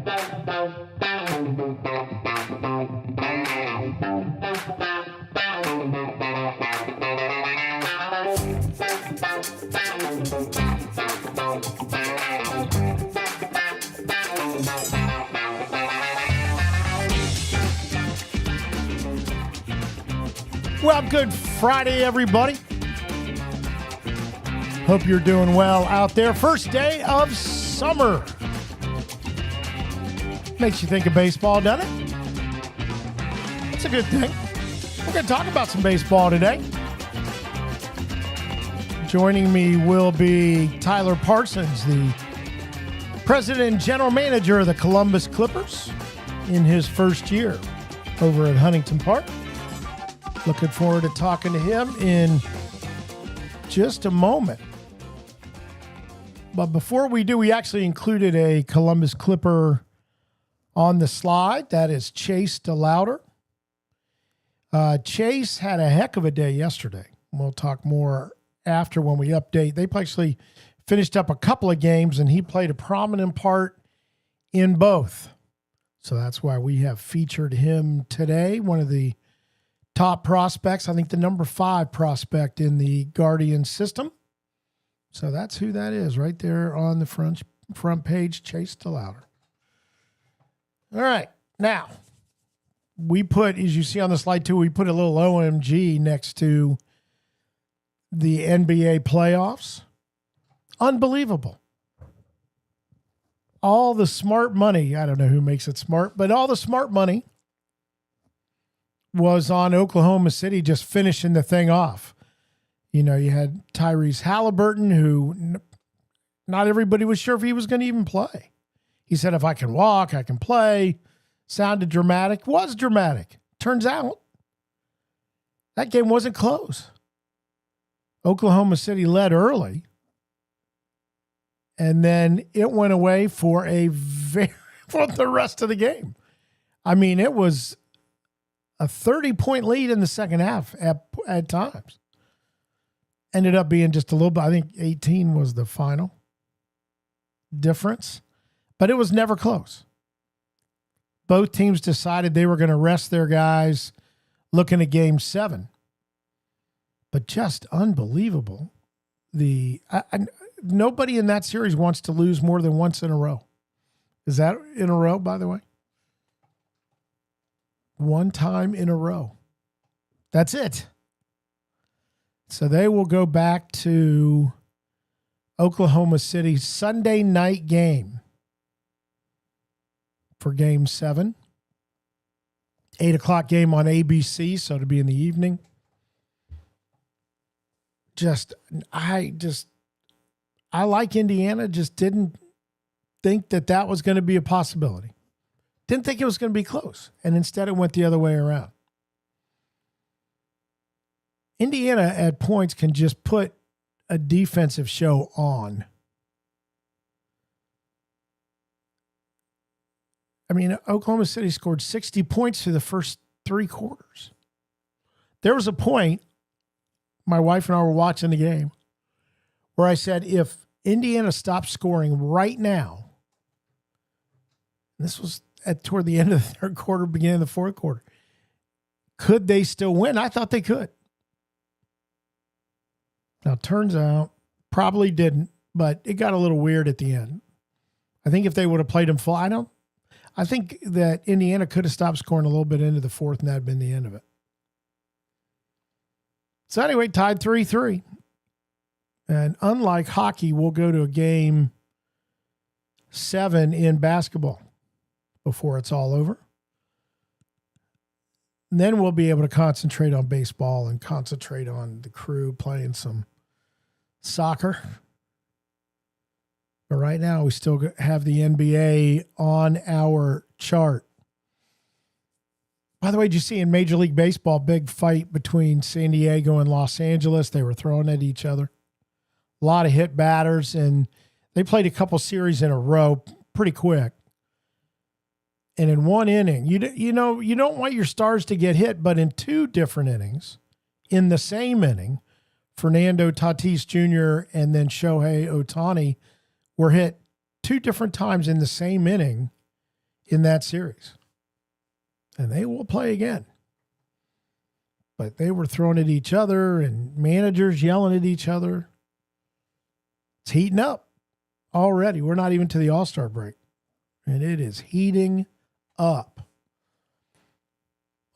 Well, good Friday, everybody. Hope you're doing well out there. First day of summer. Makes you think of baseball, doesn't it? That's a good thing. We're going to talk about some baseball today. Joining me will be Tyler Parsons, the president and general manager of the Columbus Clippers in his first year over at Huntington Park. Looking forward to talking to him in just a moment. But before we do, we actually included a Columbus Clipper on the slide. That is Chase DeLauder. Chase had a heck of a day yesterday. We'll talk more after when we update. They actually finished up a couple of games, and he played a prominent part in both. So that's why we have featured him today, one of the top prospects, I think the number 5 prospect in the Guardian system. So that's who that is right there on the front page, Chase DeLauder. All right. Now, we put, as you see on the slide too, we put a little OMG next to the NBA playoffs. Unbelievable. All the smart money, I don't know who makes it smart, but all the smart money was on Oklahoma City just finishing the thing off. You know, you had Tyrese Halliburton, who not everybody was sure if he was going to even play. He said, if I can walk, I can play. Sounded dramatic. Was dramatic. Turns out that game wasn't close. Oklahoma City led early, and then it went away for for the rest of the game. I mean, it was a 30-point lead in the second half at times. Ended up being just a little bit, I think 18 was the final difference, but it was never close. Both teams decided they were going to rest their guys looking at game 7. But just unbelievable. Nobody in that series wants to lose more than once in a row. Is that in a row, by the way? One time in a row. That's it. So they will go back to Oklahoma City Sunday night game for game 7. 8 o'clock game on ABC, so to be in the evening. I like Indiana, just didn't think that was going to be a possibility. Didn't think it was going to be close, and instead it went the other way around. Indiana at points can just put a defensive show on. I mean, Oklahoma City scored 60 points through the first 3 quarters. There was a point, my wife and I were watching the game, where I said, if Indiana stops scoring right now, this was toward the end of the third quarter, beginning of the fourth quarter, could they still win? I thought they could. Now, turns out, probably didn't, but it got a little weird at the end. I think if they would have played them full, I think that Indiana could have stopped scoring a little bit into the fourth, and that had been the end of it. So anyway, tied 3-3. And unlike hockey, we'll go to a game 7 in basketball before it's all over. And then we'll be able to concentrate on baseball and concentrate on the crew playing some soccer. But right now, we still have the NBA on our chart. By the way, did you see in Major League Baseball, big fight between San Diego and Los Angeles? They were throwing at each other. A lot of hit batters, and they played a couple series in a row pretty quick. And in one inning, you don't want your stars to get hit, but in 2 different innings, in the same inning, Fernando Tatis Jr. and then Shohei Ohtani were hit 2 different times in the same inning in that series. And they will play again. But they were throwing at each other and managers yelling at each other. It's heating up already. We're not even to the All-Star break. And it is heating up.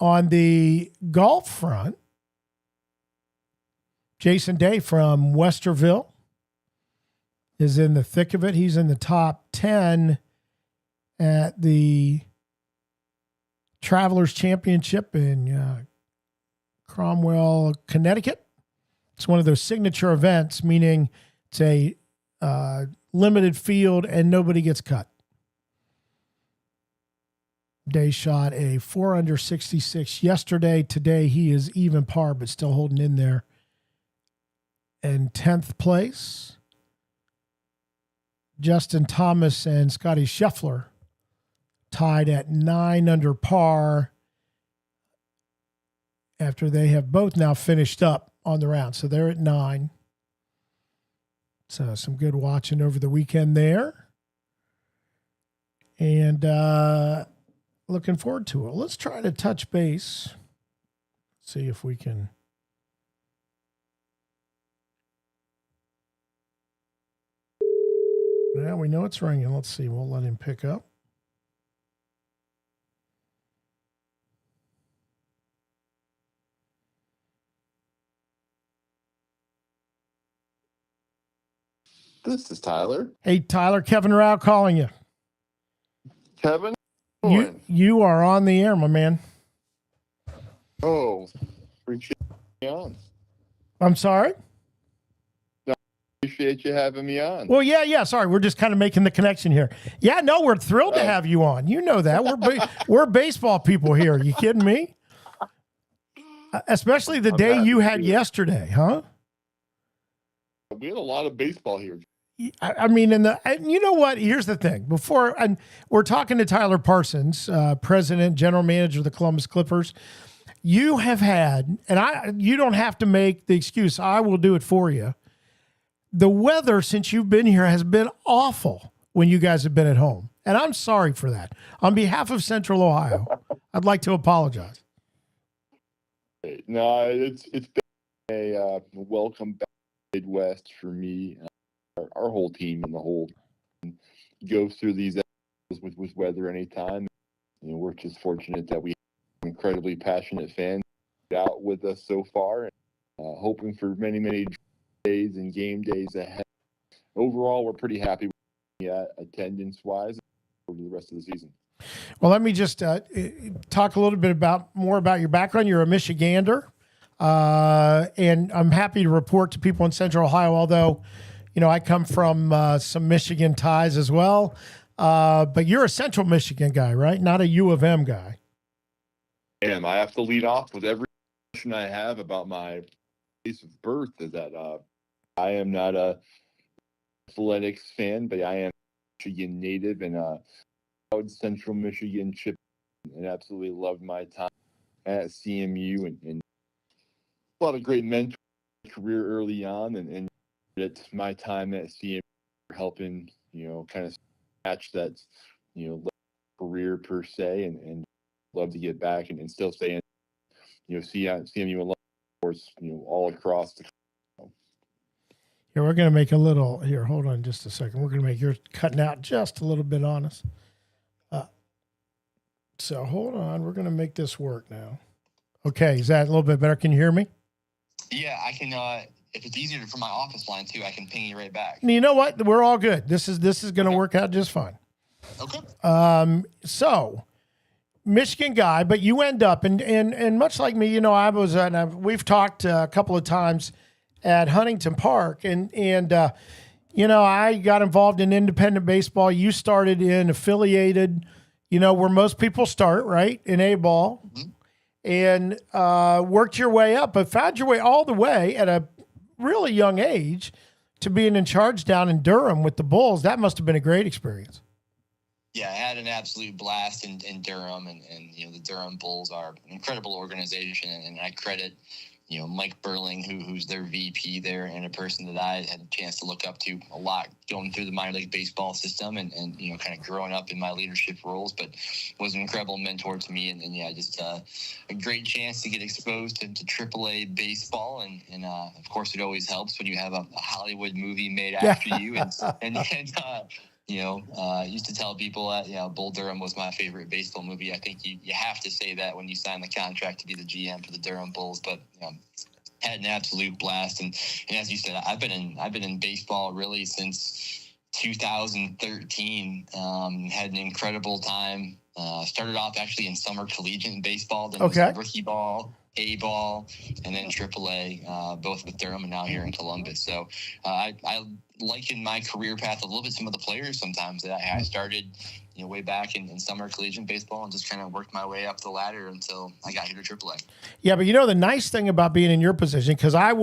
On the golf front, Jason Day from Westerville is in the thick of it. He's in the top 10 at the Travelers Championship in Cromwell, Connecticut. It's one of those signature events, meaning it's a limited field and nobody gets cut. Day shot a 4 under 66 yesterday. Today he is even par, but still holding in there. And 10th place, Justin Thomas and Scotty Scheffler tied at 9 under par after they have both now finished up on the round. So they're at 9. So some good watching over the weekend there. And looking forward to it. Let's try to touch base. See if we can. Yeah, we know it's ringing. Let's see. We'll let him pick up. This is Tyler. Hey, Tyler, Kevin Rouch calling you. Kevin? You are on the air, my man. Oh, appreciate you on. I'm sorry? No, appreciate you having me on. Well, yeah. Sorry, we're just kind of making the connection here. Yeah, no, we're thrilled to have you on. You know that. We're baseball people here. Are you kidding me? Especially the day you had yesterday, huh? We had a lot of baseball here. I mean, and you know what? Here's the thing. We're talking to Tyler Parsons, president, general manager of the Columbus Clippers. You have had, and you don't have to make the excuse. I will do it for you. The weather since you've been here has been awful when you guys have been at home, and I'm sorry for that. On behalf of Central Ohio, I'd like to apologize. No, it's been a welcome back to Midwest for me. Our whole team and the whole goes through these with weather anytime. You know, we're just fortunate that we have incredibly passionate fans out with us so far. Hoping for many, many days and game days ahead. Overall, we're pretty happy with attendance-wise for the rest of the season. Well, let me just talk a little bit more about your background. You're a Michigander, and I'm happy to report to people in Central Ohio, although I come from some Michigan ties as well. But you're a Central Michigan guy, right? Not a U of M guy. I have to lead off with every question I have about my place of birth is that I am not a athletics fan, but I am a Michigan native and a proud Central Michigan chip, and absolutely loved my time at CMU and a lot of great mentor career early on, and it's my time at CMU helping kind of match that career per se, and love to get back and still stay in CMU alum, of course, all across the. Here, we're going to make a little. Here, hold on just a second. We're going to make yours cutting out just a little bit on us. So hold on. We're going to make this work now. Okay, is that a little bit better? Can you hear me? Yeah, I can. If it's easier for my office line too, I can ping you right back. You know what? We're all good. This is going to work out just fine. Okay. So Michigan guy, but you end up and much like me, I was we've talked a couple of times at Huntington Park, and I got involved in independent baseball. You started in affiliated, where most people start, right, in A-ball, and worked your way up, but found your way all the way at a really young age to being in charge down in Durham with the Bulls. That must have been a great experience. Yeah, I had an absolute blast in Durham, and the Durham Bulls are an incredible organization, and I credit Mike Burling, who's their VP there, and a person that I had a chance to look up to a lot going through the minor league baseball system and kind of growing up in my leadership roles, but was an incredible mentor to me. And yeah, just a great chance to get exposed to AAA baseball. And of course, it always helps when you have a Hollywood movie made after you. Used to tell people Bull Durham was my favorite baseball movie. I think you have to say that when you sign the contract to be the GM for the Durham Bulls. But had an absolute blast, and as you said, I've been in baseball really since 2013. Had an incredible time. Started off actually in summer collegiate baseball, then rookie ball, A ball, and then AAA, both with Durham and now here in Columbus. So I liken my career path a little bit to some of the players sometimes that I started way back in summer collegiate baseball and just kind of worked my way up the ladder until I got here to AAA. Yeah, but the nice thing about being in your position, because I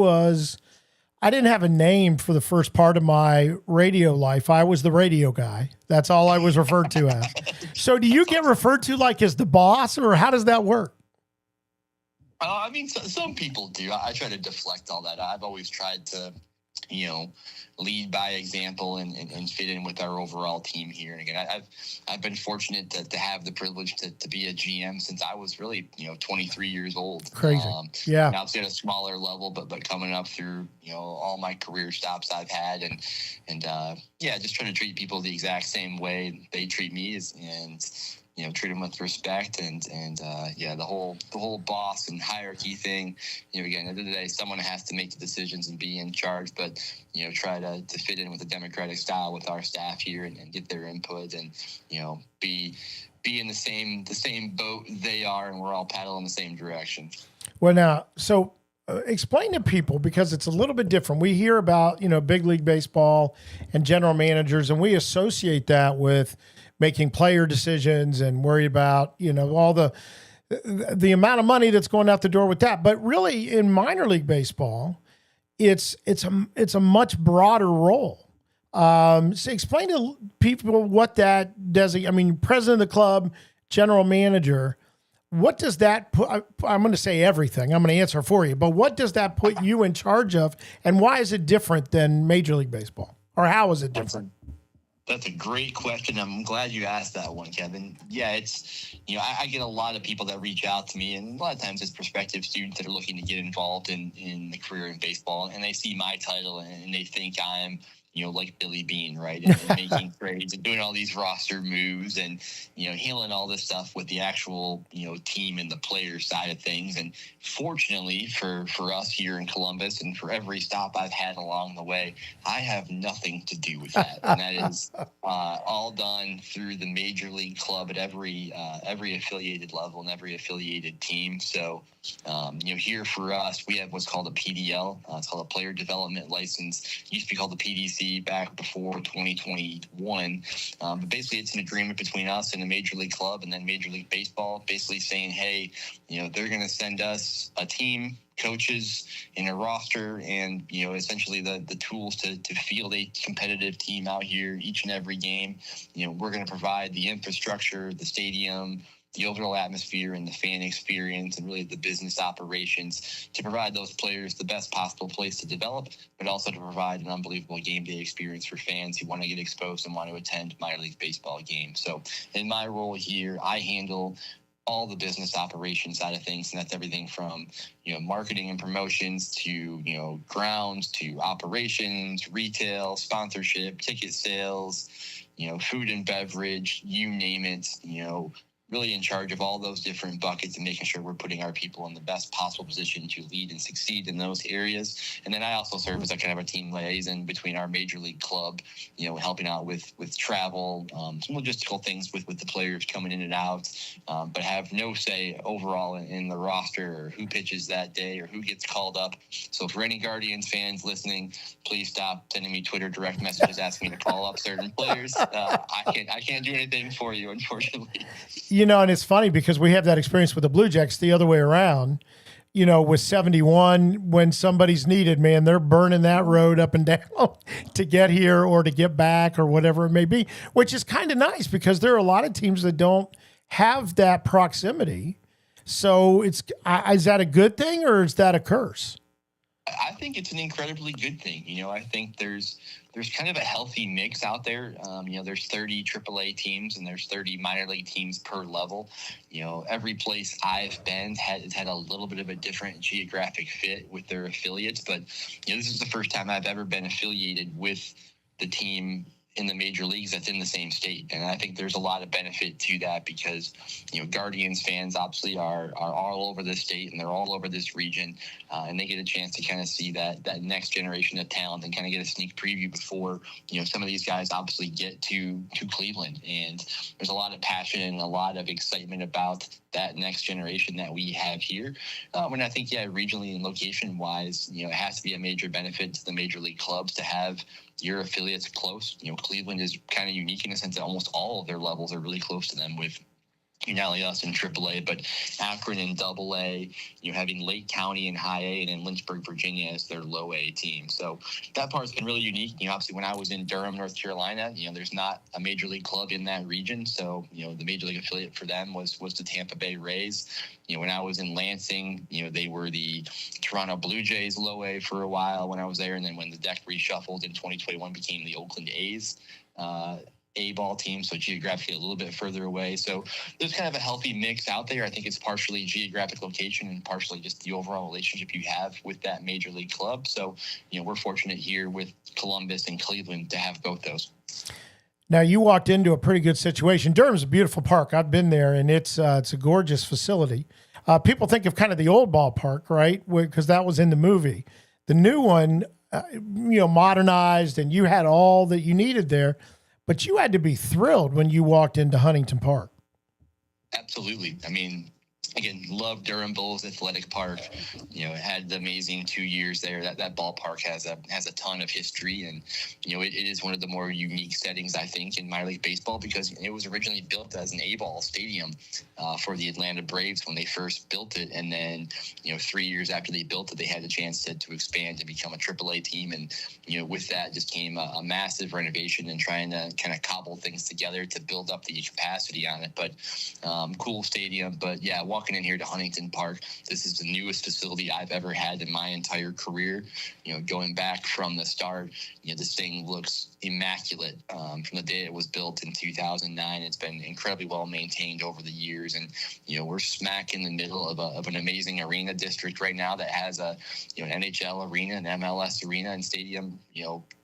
didn't have a name for the first part of my radio life. I was the radio guy. That's all I was referred to as. So do you get referred to like as the boss, or how does that work? Some people do. I try to deflect all that. I've always tried to, lead by example and fit in with our overall team here. And again, I've been fortunate to have the privilege to be a GM since I was really, 23 years old. Crazy. Yeah. Now it's at a smaller level, but coming up through, all my career stops I've had and just trying to treat people the exact same way they treat me treat them with respect and the whole boss and hierarchy thing. Again, at the end of the day, someone has to make the decisions and be in charge, but try to fit in with a democratic style with our staff here and get their input and be in the same boat they are, and we're all paddling in the same direction. Well, now, so explain to people, because it's a little bit different. We hear about big league baseball and general managers, and we associate that with making player decisions and worry about, all the amount of money that's going out the door with that. But really in minor league baseball, it's a much broader role. So explain to people what that does. President of the club, general manager, what does that put? I'm going to say everything. I'm going to answer for you, but what does that put you in charge of, and why is it different than Major League Baseball, or how is it different? That's a great question. I'm glad you asked that one, Kevin. Yeah, it's, I get a lot of people that reach out to me, and a lot of times it's prospective students that are looking to get involved in the career in baseball, and they see my title and they think I'm, like Billy Bean, right? And making trades and doing all these roster moves and, handling all this stuff with the actual, team and the player side of things. And fortunately for us here in Columbus and for every stop I've had along the way, I have nothing to do with that. And that is all done through the Major League club at every affiliated level and every affiliated team. So, here for us, we have what's called a PDL. It's called a player development license. It used to be called the PDC back before 2021. But basically, it's an agreement between us and the Major League club and then Major League Baseball, basically saying, hey, they're going to send us a team, coaches, in a roster, and essentially the tools to field a competitive team out here each and every game. We're going to provide the infrastructure, the stadium, the overall atmosphere and the fan experience and really the business operations to provide those players the best possible place to develop, but also to provide an unbelievable game day experience for fans who want to get exposed and want to attend minor league baseball games. So in my role here, I handle all the business operations side of things, and that's everything from marketing and promotions to grounds to operations, retail, sponsorship, ticket sales, food and beverage, you name it. Really in charge of all those different buckets and making sure we're putting our people in the best possible position to lead and succeed in those areas. And then I also serve as a kind of a team liaison between our Major League club, helping out with travel, some logistical things with the players coming in and out, but have no say overall in the roster or who pitches that day or who gets called up. So for any Guardians fans listening, please stop sending me Twitter direct messages asking me to call up certain players. I can't do anything for you, unfortunately. And it's funny because we have that experience with the Blue Jackets the other way around. With 71, when somebody's needed, man, they're burning that road up and down to get here or to get back or whatever it may be, which is kind of nice because there are a lot of teams that don't have that proximity So is that a good thing or is that a curse? I think it's an incredibly good thing. I think there's kind of a healthy mix out there. There's 30 AAA teams and there's 30 minor league teams per level. Every place I've been has had a little bit of a different geographic fit with their affiliates. But, this is the first time I've ever been affiliated with the team in the major leagues that's in the same state. And I think there's a lot of benefit to that because, Guardians fans obviously are all over this state and they're all over this region. And they get a chance to kind of see that next generation of talent and kind of get a sneak preview before, some of these guys obviously get to Cleveland. And there's a lot of passion and a lot of excitement about that next generation that we have here. And I think, regionally and location wise, it has to be a major benefit to the major league clubs to have your affiliates close. Cleveland is kind of unique in the sense that almost all of their levels are really close to them with not only us in AAA, but Akron in AA, having Lake County in High A, and then Lynchburg, Virginia as their Low A team. So that part's been really unique. Obviously when I was in Durham, North Carolina, there's not a major league club in that region. So, the major league affiliate for them was the Tampa Bay Rays. When I was in Lansing, they were the Toronto Blue Jays Low A for a while when I was there. And then when the deck reshuffled in 2021 became the Oakland A's, A-ball team, so geographically a little bit further away. So there's kind of a healthy mix out there. I think it's partially geographic location and partially just the overall relationship you have with that major league club. So, we're fortunate here with Columbus and Cleveland to have both those. Now, you walked into a pretty good situation. Durham's a beautiful park. I've been there, and it's a gorgeous facility. People think of kind of the old ballpark, right, because that was in the movie. The new one, modernized, and you had all that you needed there. But you had to be thrilled when you walked into Huntington Park. Absolutely. I mean, again, love Durham Bulls Athletic Park. It had the amazing 2 years there. That ballpark has a ton of history, and it is one of the more unique settings I think in minor league baseball because it was originally built as an A-ball stadium for the Atlanta Braves when they first built it, and then 3 years after they built it, they had a chance to expand and become a AAA team, and with that just came a massive renovation and trying to kind of cobble things together to build up the capacity on it. But cool stadium, but walking in here to Huntington Park, this is the newest facility I've ever had in my entire career. Going back from the start, this thing looks immaculate from the day it was built in 2009. It's been incredibly well maintained over the years, and we're smack in the middle of an amazing arena district right now that has an NHL arena, an MLS arena, and stadium.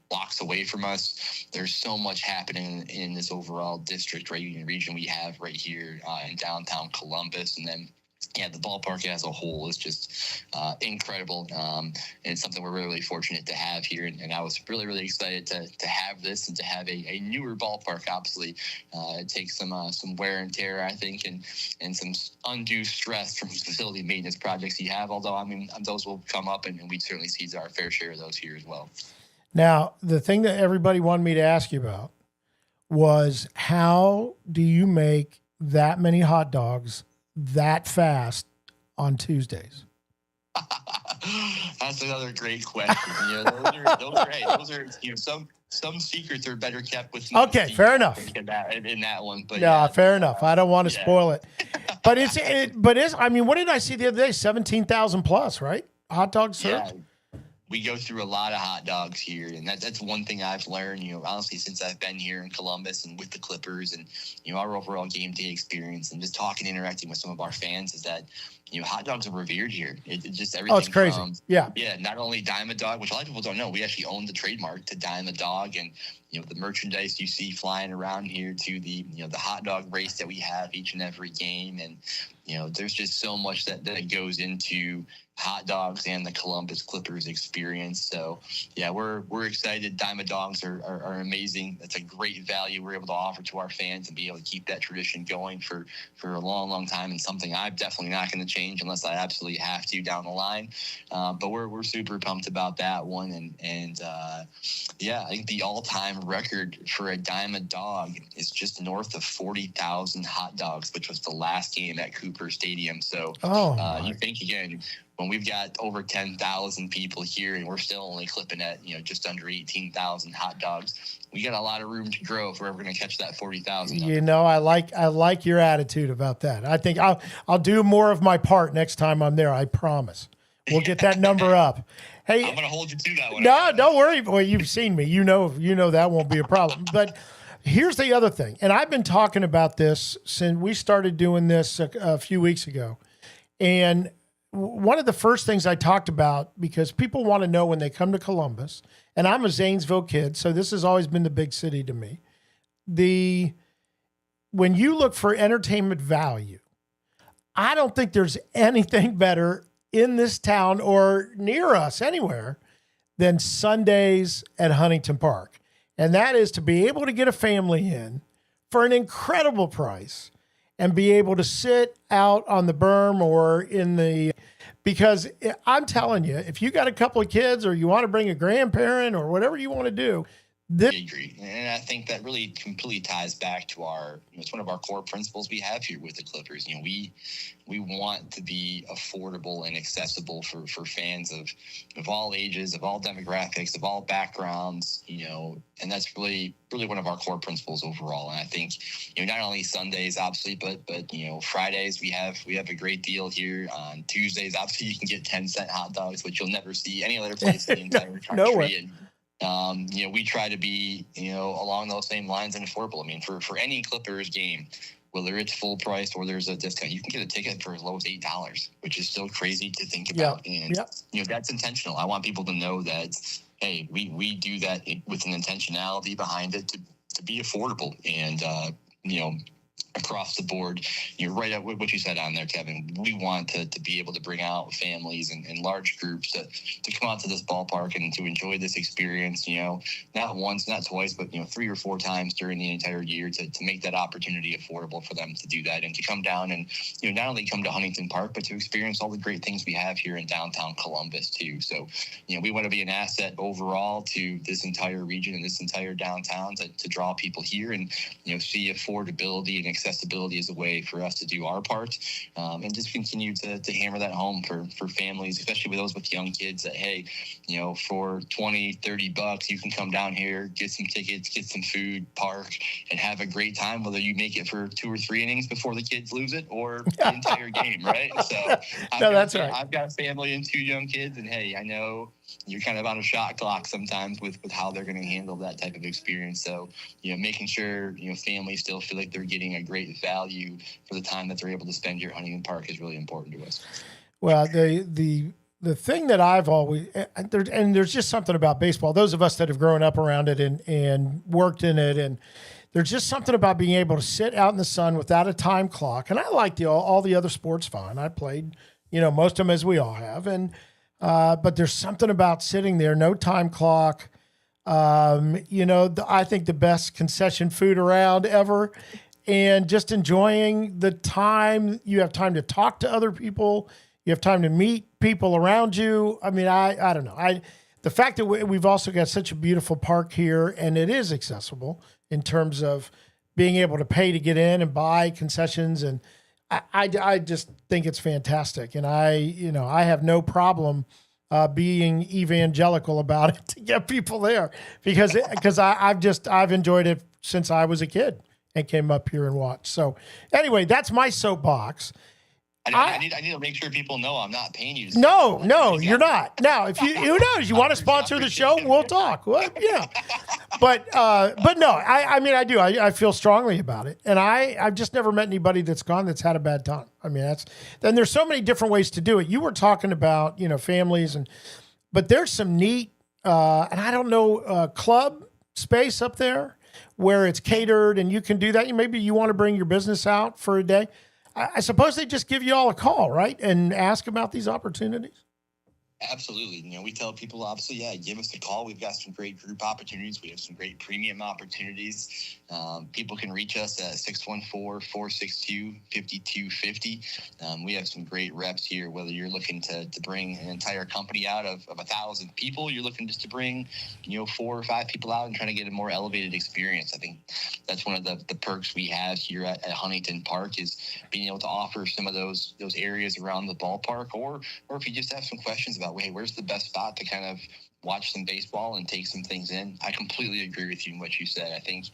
Blocks away from us. There's so much happening in this overall district, right, region we have right here in downtown Columbus. And then, the ballpark as a whole is just incredible. And it's something we're really fortunate to have here. And I was really, really excited to have this and to have a newer ballpark. Obviously, it takes some wear and tear, I think, and some undue stress from facility maintenance projects you have. Although, I mean, those will come up, and we certainly see our fair share of those here as well. Now, the thing that everybody wanted me to ask you about was how do you make that many hot dogs that fast on Tuesdays? That's another great question. Those are some secrets are better kept with. Okay, fair enough. In that one, but fair enough. I don't want to spoil it, but it's. I mean, what did I see the other day? 17,000 plus, right? Hot dogs served. Yeah. We go through a lot of hot dogs here, and that's one thing I've learned, honestly, since I've been here in Columbus and with the Clippers and, our overall game day experience and just talking, interacting with some of our fans is that, hot dogs are revered here. It's just everything. Oh, it's crazy. Yeah, not only Dime a Dog, which a lot of people don't know, we actually own the trademark to Dime a Dog, and, the merchandise you see flying around here to the, the hot dog race that we have each and every game. And, there's just so much that goes into hot dogs and the Columbus Clippers experience. So we're excited. Dime a Dogs are amazing. That's a great value we're able to offer to our fans and be able to keep that tradition going for a long, long time, and something I'm definitely not going to change unless I absolutely have to down the line. But we're super pumped about that one. And I think the all-time record for a dime a dog is just north of 40,000 hot dogs, which was the last game at Cooper Stadium. So you think, again, when we've got over 10,000 people here and we're still only clipping at, just under 18,000 hot dogs, we got a lot of room to grow if we're ever going to catch that 40,000. I like your attitude about that. I think I'll do more of my part next time I'm there. I promise. We'll get that number up. Hey, I'm going to hold you to that one. No, don't worry. Well, you've seen me. You know that won't be a problem. But here's the other thing, and I've been talking about this since we started doing this a few weeks ago. And one of the first things I talked about, because people want to know when they come to Columbus, and I'm a Zanesville kid, so this has always been the big city to me. When you look for entertainment value, I don't think there's anything better in this town or near us anywhere than Sundays at Huntington Park. And that is to be able to get a family in for an incredible price and be able to sit out on the berm or because I'm telling you, if you got a couple of kids or you want to bring a grandparent or whatever you want to do, I agree. And I think that really completely ties back to it's one of our core principles we have here with the Clippers. We want to be affordable and accessible for fans of all ages, of all demographics, of all backgrounds, and that's really, really one of our core principles overall. And I think, not only Sundays, obviously, but Fridays, we have a great deal here. On Tuesdays, obviously, you can get 10-cent hot dogs, which you'll never see any other place in the entire country. Nowhere. We try to be, along those same lines and affordable. I mean, for any Clippers game, whether it's full price or there's a discount, you can get a ticket for as low as $8, which is still crazy to think about. And, that's intentional. I want people to know that, hey, we do that with an intentionality behind it to be affordable. And, across the board, you're right at what you said on there, Kevin. We want to be able to bring out families and large groups to come out to this ballpark and to enjoy this experience, not once, not twice, but, 3 or 4 times during the entire year to make that opportunity affordable for them to do that and to come down and, not only come to Huntington Park, but to experience all the great things we have here in downtown Columbus too. So, we want to be an asset overall to this entire region and this entire downtown to draw people here and, see affordability and accessibility as a way for us to do our part, and just continue to hammer that home for families, especially with those with young kids, that, hey, for $20-$30 you can come down here, get some tickets, get some food, park, and have a great time, whether you make it for 2 or 3 innings before the kids lose it or the entire game, right? So that's right. I've got a family and 2 young kids, and hey, I know you're kind of on a shot clock sometimes with how they're going to handle that type of experience. So, making sure, families still feel like they're getting a great value for the time that they're able to spend here at Huntington Park is really important to us. Well, the thing that I've always, and there's just something about baseball, those of us that have grown up around it and worked in it, and there's just something about being able to sit out in the sun without a time clock. And I like all the other sports fine. I played, most of them, as we all have. And, but there's something about sitting there, no time clock. I think the best concession food around ever, and just enjoying the time. You have time to talk to other people. You have time to meet people around you. I mean, I don't know. The fact that we've also got such a beautiful park here, and it is accessible in terms of being able to pay to get in and buy concessions. And I just think it's fantastic. And I have no problem being evangelical about it to get people there because I've enjoyed it since I was a kid and came up here and watched. So anyway, that's my soapbox. I need to make sure people know I'm not paying you. No, you're not. Now, if who knows, you want to sponsor the show, we'll talk. Well, yeah, but no, I do. I feel strongly about it, and I've just never met anybody that's gone that's had a bad time. I mean, then there's so many different ways to do it. You were talking about families, but there's some neat and I don't know club space up there where it's catered and you can do that. Maybe you want to bring your business out for a day. I suppose they just give you all a call, right, and ask about these opportunities? Absolutely. We tell people, obviously, yeah, give us a call. We've got some great group opportunities. We have some great premium opportunities. People can reach us at 614-462-5250. We have some great reps here, whether you're looking to bring an entire company out of 1,000 people, you're looking just to bring, 4 or 5 people out and trying to get a more elevated experience. I think that's one of the perks we have here at Huntington Park is being able to offer some of those areas around the ballpark, or if you just have some questions about, hey, where's the best spot to kind of watch some baseball and take some things in. I completely agree with you in what you said. I think,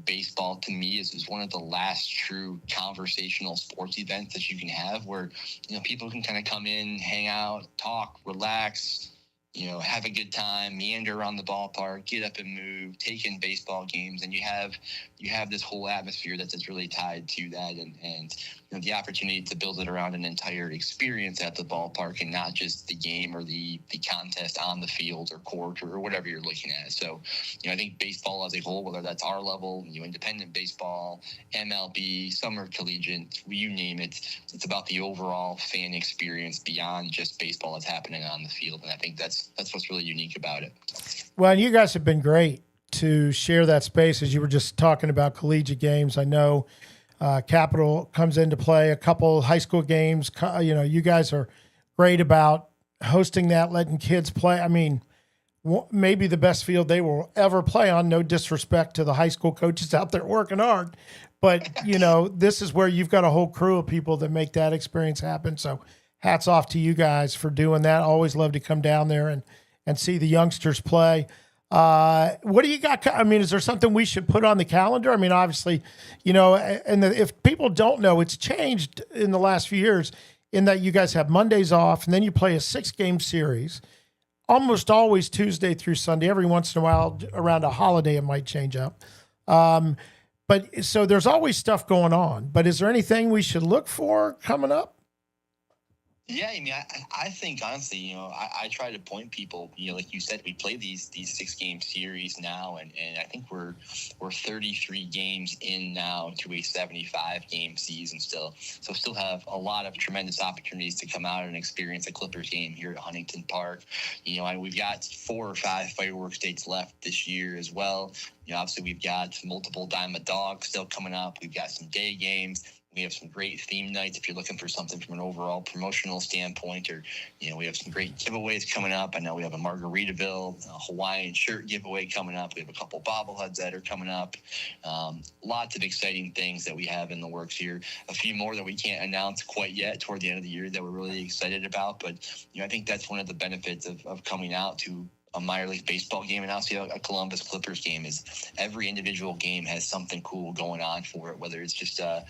baseball to me is one of the last true conversational sports events that you can have where, people can kind of come in, hang out, talk, relax, have a good time, meander around the ballpark, get up and move, take in baseball games, and you have this whole atmosphere that's really tied to that, and the opportunity to build it around an entire experience at the ballpark and not just the game or the contest on the field or court or whatever you're looking at. So, I think baseball as a whole, whether that's our level, independent baseball, MLB, summer collegiate, you name it, it's about the overall fan experience beyond just baseball that's happening on the field. And I think that's what's really unique about it. Well, and you guys have been great to share that space as you were just talking about collegiate games. I know Capital comes into play, a couple high school games. You guys are great about hosting that, letting kids play. I mean, maybe the best field they will ever play on. No disrespect to the high school coaches out there working hard, but this is where you've got a whole crew of people that make that experience happen. So hats off to you guys for doing that. Always love to come down there and see the youngsters play. What do you got? I mean, is there something we should put on the calendar? I mean, obviously, if people don't know, it's changed in the last few years in that you guys have Mondays off and then you play a 6-game series, almost always Tuesday through Sunday. Every once in a while around a holiday, it might change up. But so there's always stuff going on, but is there anything we should look for coming up? Yeah, I mean, I think honestly, I try to point people, like you said, we play these 6-game series now, and I think we're 33 games in now to a 75-game season still. So still have a lot of tremendous opportunities to come out and experience a Clippers game here at Huntington Park. We've got 4 or 5 fireworks dates left this year as well. Obviously we've got multiple Dime a Dog still coming up. We've got some day games. We have some great theme nights if you're looking for something from an overall promotional standpoint, or, we have some great giveaways coming up. I know we have a Margaritaville, a Hawaiian shirt giveaway coming up. We have a couple bobbleheads that are coming up. Lots of exciting things that we have in the works here. A few more that we can't announce quite yet toward the end of the year that we're really excited about. But, I think that's one of the benefits of coming out to a minor league baseball game and obviously a Columbus Clippers game is every individual game has something cool going on for it, whether it's just a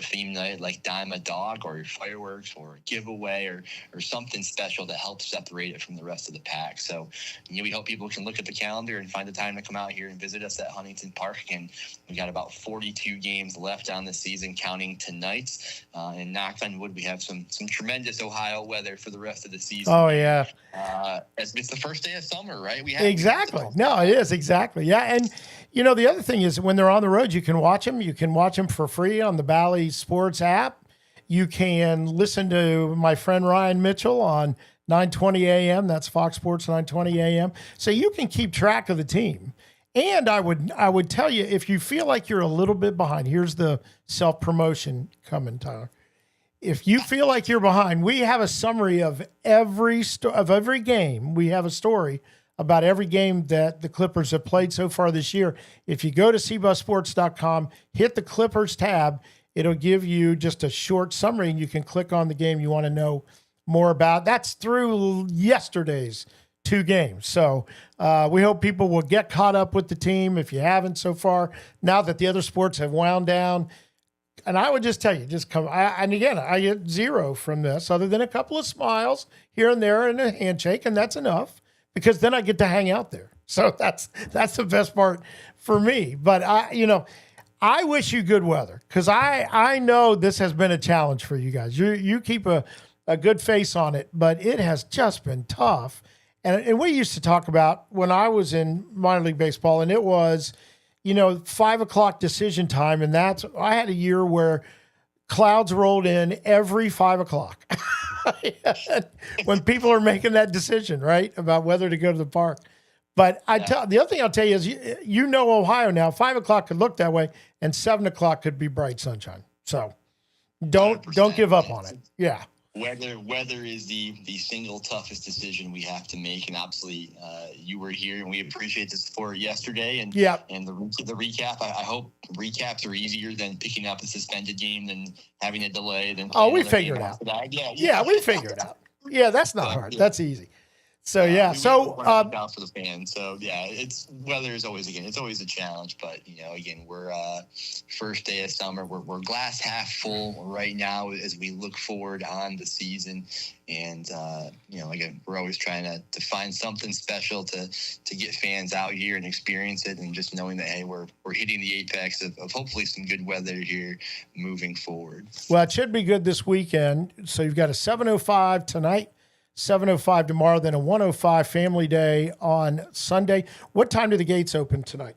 theme night like Dime a Dog or fireworks or a giveaway or something special that helps separate it from the rest of the pack. So we hope people can look at the calendar and find the time to come out here and visit us at Huntington Park. And we got about 42 games left on the season, counting tonight. And knock on wood, we have some tremendous Ohio weather for the rest of the season. Oh yeah. As it's the first day of summer, right? Exactly. No, it is exactly. Yeah. And the other thing is when they're on the road, you can watch them. You can watch them for free on the Bally Sports app. You can listen to my friend Ryan Mitchell on 9:20 a.m. That's Fox Sports 9:20 a.m. So you can keep track of the team. And I would tell you, if you feel like you're a little bit behind, here's the self-promotion coming, Tyler. If you feel like you're behind, we have a summary of every game. We have a story about every game that the Clippers have played so far this year. If you go to cbusports.com, hit the Clippers tab, it'll give you just a short summary, and you can click on the game you want to know more about. That's through yesterday's 2 games. So we hope people will get caught up with the team if you haven't so far, now that the other sports have wound down. And I would just tell you, just come. And again, I get 0 from this, other than a couple of smiles here and there and a handshake, and that's enough because then I get to hang out there. So that's the best part for me. But I wish you good weather because I know this has been a challenge for you guys. You keep a good face on it, but it has just been tough. And we used to talk about when I was in minor league baseball, and it was 5 o'clock decision time. And I had a year where clouds rolled in every 5 o'clock. when people are making that decision, right, about whether to go to the park. But the other thing I'll tell you is, you know, Ohio now, 5 o'clock could look that way, and 7 o'clock could be bright sunshine. So don't give up on it. Yeah. Weather is the single toughest decision we have to make, and obviously you were here, and we appreciate the support yesterday. And and the recap. I hope recaps are easier than picking up a suspended game than having a delay. We figured it out. Yeah, we figured it out. Yeah, that's not hard. Yeah. That's easy. So out for the fans. So it's weather is always a challenge, but again, we're first day of summer. We're glass half full right now as we look forward on the season, and again, we're always trying to find something special to get fans out here and experience it, and just knowing that we're hitting the apex of hopefully some good weather here moving forward. Well, it should be good this weekend. So you've got a 7:05 tonight. 7:05 tomorrow, then a 1:05 family day on Sunday. What time do the gates open tonight?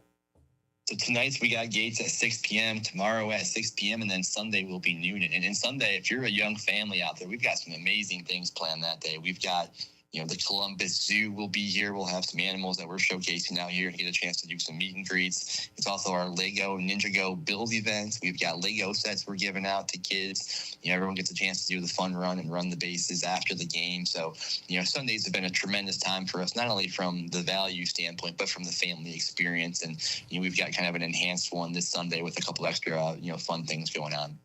So tonight we got gates at 6 p.m., tomorrow at 6 p.m., and then Sunday will be noon. And Sunday, if you're a young family out there, we've got some amazing things planned that day. We've got the Columbus Zoo will be here. We'll have some animals that we're showcasing out here and get a chance to do some meet and greets. It's also our Lego Ninjago build events. We've got Lego sets we're giving out to kids. Everyone gets a chance to do the fun run and run the bases after the game. So, Sundays have been a tremendous time for us, not only from the value standpoint, but from the family experience. And, we've got kind of an enhanced one this Sunday with a couple extra, fun things going on.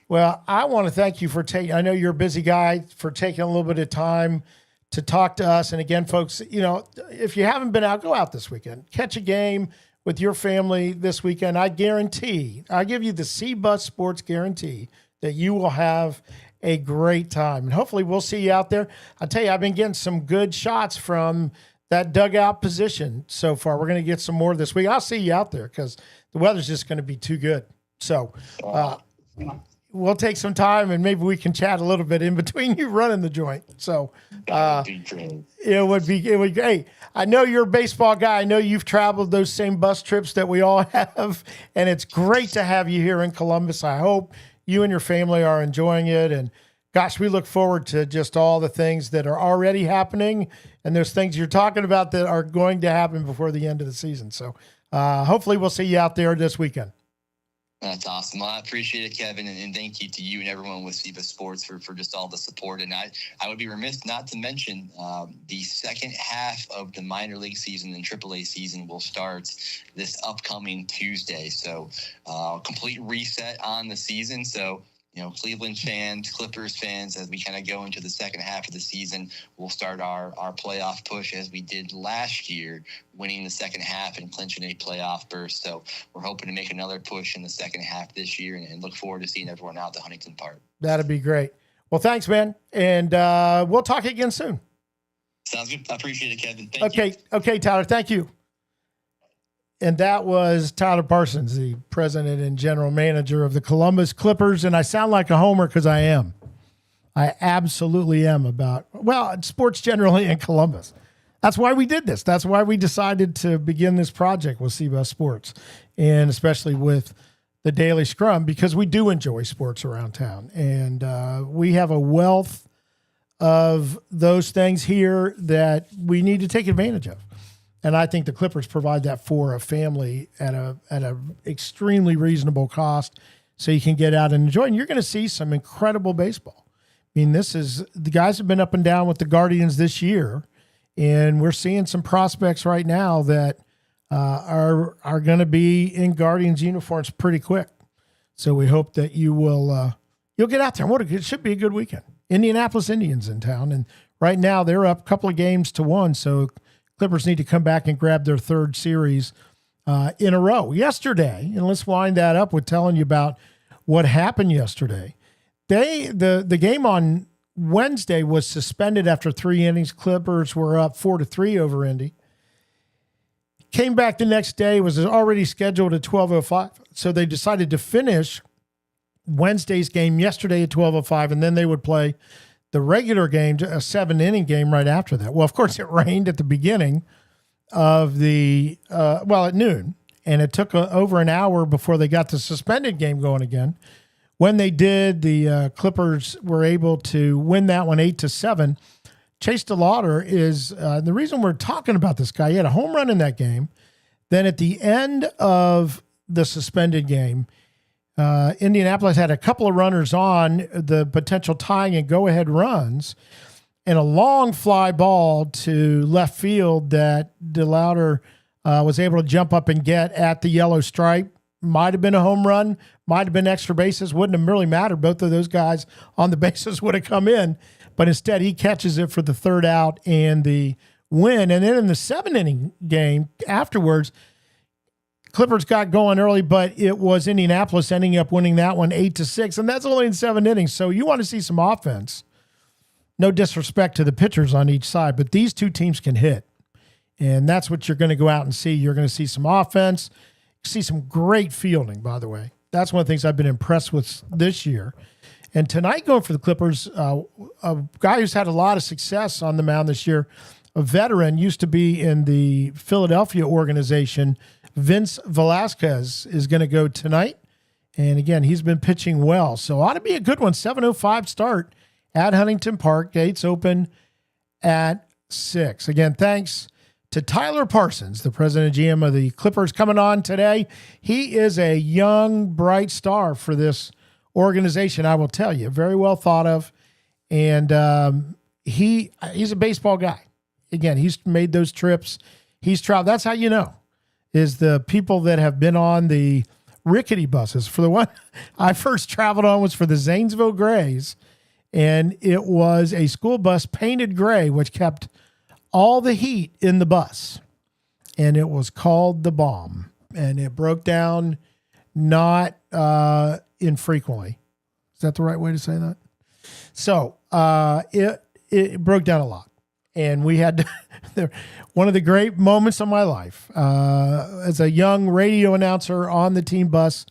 Well, I want to thank you for I know you're a busy guy, for taking a little bit of time to talk to us. And again, folks, if you haven't been out, go out this weekend. Catch a game with your family this weekend. I give you the C-Bus Sports guarantee that you will have a great time. And hopefully we'll see you out there. I'll tell you, I've been getting some good shots from that dugout position so far. We're going to get some more this week. I'll see you out there because the weather's just going to be too good. So we'll take some time and maybe we can chat a little bit in between you running the joint. So it would be, hey, I know you're a baseball guy. I know you've traveled those same bus trips that we all have, and it's great to have you here in Columbus. I hope you and your family are enjoying it. And gosh, we look forward to just all the things that are already happening. And there's things you're talking about that are going to happen before the end of the season. So hopefully we'll see you out there this weekend. That's awesome. Well, I appreciate it, Kevin, and thank you to you and everyone with C-Bus Sports for just all the support. And I would be remiss not to mention the second half of the minor league season and AAA season will start this upcoming Tuesday. So complete reset on the season. So, Cleveland fans, Clippers fans, as we kind of go into the second half of the season, we'll start our playoff push as we did last year, winning the second half and clinching a playoff berth. So we're hoping to make another push in the second half this year and look forward to seeing everyone out at the Huntington Park. That'd be great. Well, thanks, man. And we'll talk again soon. Sounds good. I appreciate it, Kevin. Thank you. Okay, Tyler. Thank you. And that was Tyler Parsons, the president and general manager of the Columbus Clippers. And I sound like a homer because I am. I absolutely am about, sports generally in Columbus. That's why we did this. That's why we decided to begin this project with C-Bus Sports, and especially with the Daily Scrum, because we do enjoy sports around town. And we have a wealth of those things here that we need to take advantage of. And I think the Clippers provide that for a family at a extremely reasonable cost, so you can get out and enjoy. And you're going to see some incredible baseball. I mean, the guys have been up and down with the Guardians this year, and we're seeing some prospects right now that are going to be in Guardians uniforms pretty quick. So we hope that you'll get out there. It should be a good weekend. Indianapolis Indians in town, and right now they're up a couple of games to 1. So Clippers need to come back and grab their third series in a row. Yesterday, and let's wind that up with telling you about what happened yesterday. The game on Wednesday was suspended after 3 innings. Clippers were up 4-3 over Indy. Came back the next day, was already scheduled at 12:05. So they decided to finish Wednesday's game yesterday at 12:05, and then they would play the regular game, a 7-inning game right after that. Well, of course, it rained at the beginning of at noon, and it took over an hour before they got the suspended game going again, when they did, the Clippers were able to win that one 8-7. Chase DeLauder is the reason we're talking about this guy. He had a home run in that game. Then at the end of the suspended game, Indianapolis had a couple of runners on, the potential tying and go-ahead runs, and a long fly ball to left field that DeLauder was able to jump up and get at the yellow stripe. Might have been a home run, might have been extra bases, wouldn't have really mattered. Both of those guys on the bases would have come in, but instead he catches it for the third out and the win. And then in the 7-inning game afterwards, Clippers got going early, but it was Indianapolis ending up winning that one 8-6, and that's only in 7 innings. So you want to see some offense. No disrespect to the pitchers on each side, but these two teams can hit, and that's what you're going to go out and see. You're going to see some offense, see some great fielding, by the way. That's one of the things I've been impressed with this year. And tonight, going for the Clippers, a guy who's had a lot of success on the mound this year, a veteran, used to be in the Philadelphia organization, Vince Velasquez, is going to go tonight. And again, he's been pitching well. So ought to be a good one. 7:05 start at Huntington Park. Gates open at 6. Again, thanks to Tyler Parsons, the president and GM of the Clippers, coming on today. He is a young, bright star for this organization, I will tell you. Very well thought of. And he's a baseball guy. Again, he's made those trips. He's traveled. That's how you know, is the people that have been on the rickety buses. For the one I first traveled on was for the Zanesville Grays, and it was a school bus painted gray, which kept all the heat in the bus, and it was called the Bomb, and it broke down not infrequently. Is that the right way to say that? So it broke down a lot. And we had one of the great moments of my life as a young radio announcer on the team bus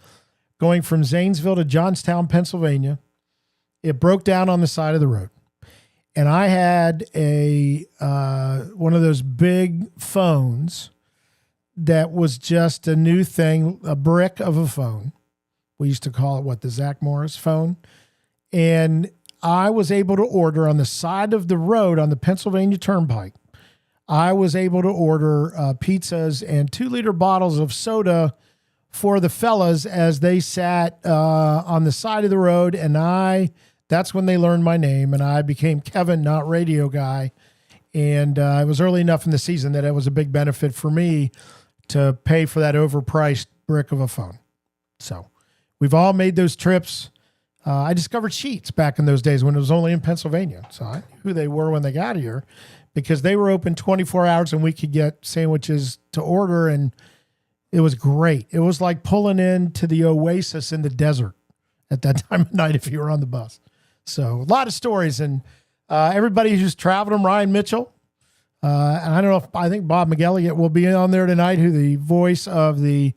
going from Zanesville to Johnstown, Pennsylvania. It broke down on the side of the road. And I had one of those big phones that was just a new thing, a brick of a phone. We used to call it, the Zach Morris phone. And I was able to order on the side of the road on the Pennsylvania Turnpike. I was able to order pizzas and 2-liter bottles of soda for the fellas as they sat on the side of the road. And that's when they learned my name, and I became Kevin, not Radio Guy. And it was early enough in the season that it was a big benefit for me to pay for that overpriced brick of a phone. So we've all made those trips. I discovered Sheetz back in those days when it was only in Pennsylvania. So I knew who they were when they got here, because they were open 24 hours and we could get sandwiches to order, and it was great. It was like pulling into the oasis in the desert at that time of night if you were on the bus. So a lot of stories, and everybody who's traveled them, Ryan Mitchell. And I don't know I think Bob McElligott will be on there tonight, who the voice of the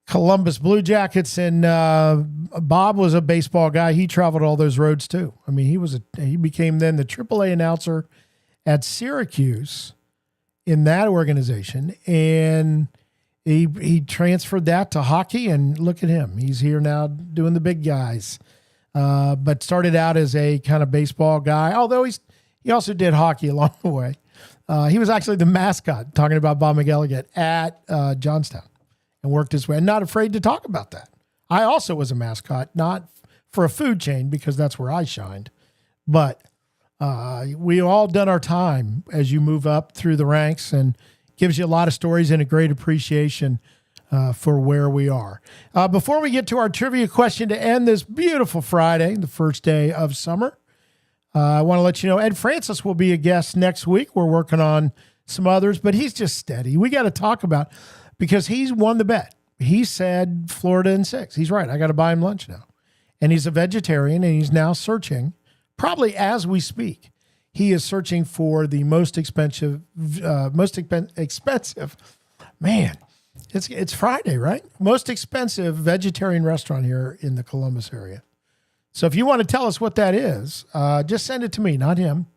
Columbus Blue Jackets, and Bob was a baseball guy. He traveled all those roads too. I mean, he became then the AAA announcer at Syracuse in that organization, and he transferred that to hockey, and look at him. He's here now doing the big guys. But started out as a kind of baseball guy, although he also did hockey along the way. He was actually the mascot, talking about Bob McElligott, at Johnstown, and worked his way, and not afraid to talk about that. I also was a mascot, not for a food chain, because that's where I shined, but we all done our time as you move up through the ranks, and gives you a lot of stories and a great appreciation for where we are. Before we get to our trivia question to end this beautiful Friday, the first day of summer, I want to let you know Ed Francis will be a guest next week. We're working on some others, but he's just steady. We got to talk about, because he's won the bet. He said Florida in 6. He's right. I got to buy him lunch now. And he's a vegetarian, and he's now searching, probably as we speak, he is searching for the most expensive, man, it's Friday, right? Most expensive vegetarian restaurant here in the Columbus area. So if you want to tell us what that is, just send it to me, not him.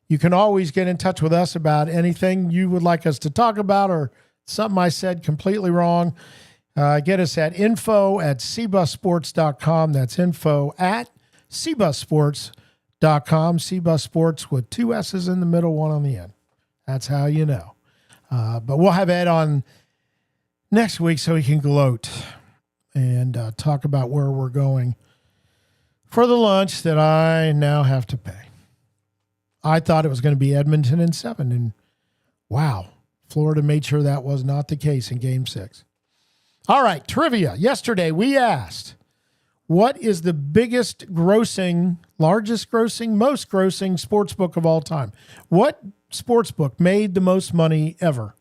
You can always get in touch with us about anything you would like us to talk about, or something I said completely wrong. Get us at info@cbussports.com. That's info@cbussports.com. CBus Sports with 2 S's in the middle, 1 on the end. That's how you know. But we'll have Ed on next week so he can gloat and talk about where we're going for the lunch that I now have to pay. I thought it was going to be Edmonton in 7, and wow, Florida made sure that was not the case in Game 6. All right, trivia. Yesterday we asked, what is the biggest grossing, largest grossing, most grossing sports book of all time? What sports book made the most money ever?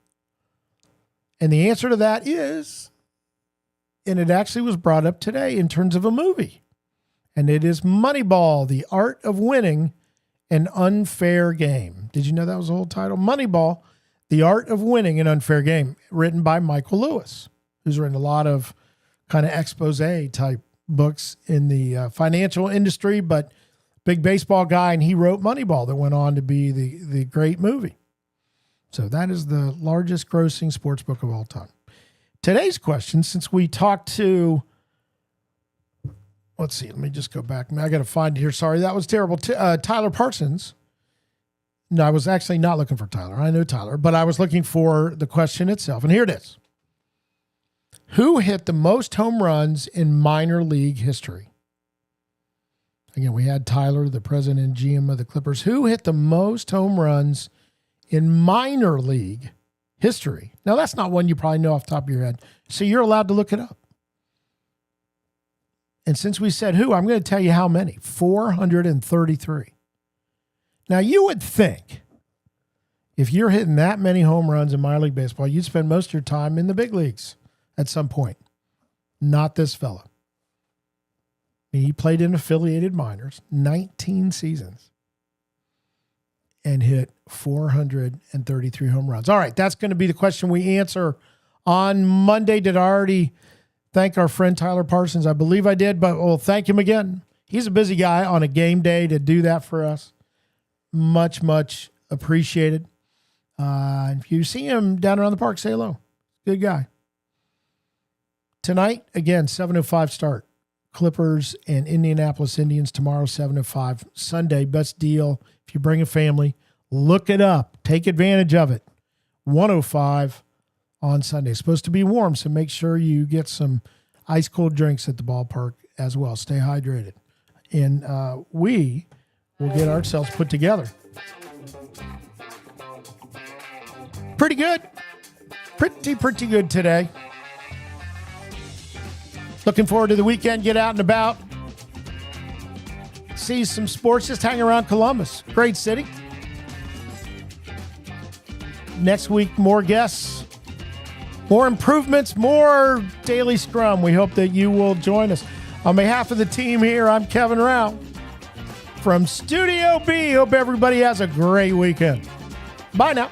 And the answer to that is, and it actually was brought up today in terms of a movie, and it is Moneyball, The Art of Winning an Unfair Game. Did you know that was the whole title? Moneyball, The Art of Winning an Unfair Game, written by Michael Lewis, who's written a lot of kind of expose type books in the financial industry, but big baseball guy, and he wrote Moneyball that went on to be the great movie. So that is the largest grossing sports book of all time. Today's question, since we talked to, let's see, let me just go back. I got to find it here. Sorry, that was terrible. Tyler Parsons. No, I was actually not looking for Tyler. I know Tyler, but I was looking for the question itself. And here it is. Who hit the most home runs in minor league history? Again, we had Tyler, the president and GM of the Clippers. Who hit the most home runs in minor league history? Now, that's not one you probably know off the top of your head, so you're allowed to look it up. And since we said who, I'm going to tell you how many. 433. Now, you would think if you're hitting that many home runs in minor league baseball, you'd spend most of your time in the big leagues at some point. Not this fella. He played in affiliated minors, 19 seasons, and hit 433 home runs. All right, that's going to be the question we answer on Monday. Did I already thank our friend Tyler Parsons? I believe I did, but we'll thank him again. He's a busy guy on a game day to do that for us. Much, much appreciated. If you see him down around the park, say hello. Good guy. Tonight, again, 7:05 start. Clippers and Indianapolis Indians tomorrow, 7:05. Sunday, best deal. If you bring a family, look it up. Take advantage of it. 105 on Sunday. It's supposed to be warm, so make sure you get some ice cold drinks at the ballpark as well. Stay hydrated. And we will get ourselves put together. Pretty good. Pretty good today. Looking forward to the weekend. Get out and about. See some sports. Just hang around Columbus. Great city. Next week, more guests, more improvements, more Daily Scrum. We hope that you will join us. On behalf of the team here, I'm Kevin Rouch from Studio B. Hope everybody has a great weekend. Bye now.